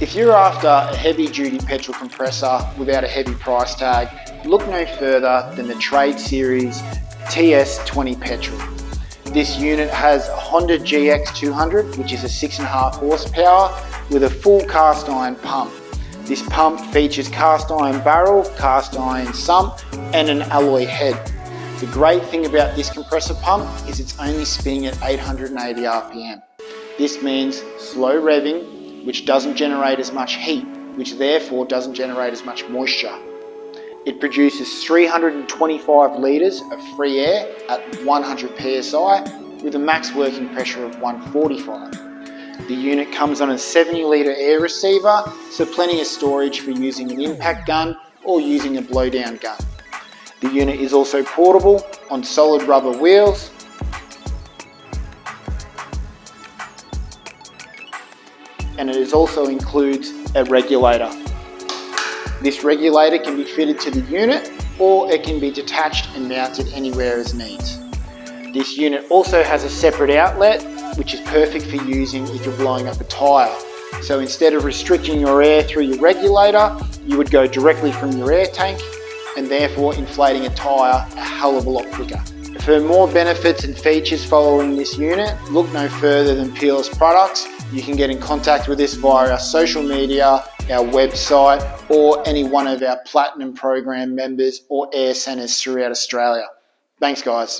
If you're after a heavy-duty petrol compressor without a heavy price tag, look no further than the Trade Series TS20 Petrol. This unit has a Honda GX200, which is a 6.5 horsepower with a full cast iron pump. This pump features cast iron barrel, cast iron sump and an alloy head. The great thing about this compressor pump is it's only spinning at 880 RPM. This means slow revving, which doesn't generate as much heat, which therefore doesn't generate as much moisture. It produces 325 litres of free air at 100 psi with a max working pressure of 145. The unit comes on a 70 litre air receiver, so plenty of storage for using an impact gun or using a blowdown gun. The unit is also portable on solid rubber wheels, and it also includes a regulator. This regulator can be fitted to the unit or it can be detached and mounted anywhere as needs. This unit also has a separate outlet which is perfect for using if you're blowing up a tyre. So instead of restricting your air through your regulator, you would go directly from your air tank and therefore inflating a tyre a hell of a lot quicker. For more benefits and features following this unit, look no further than Peerless Products. You can get in contact with us via our social media, our website, or any one of our Platinum program members or air centres throughout Australia. Thanks guys.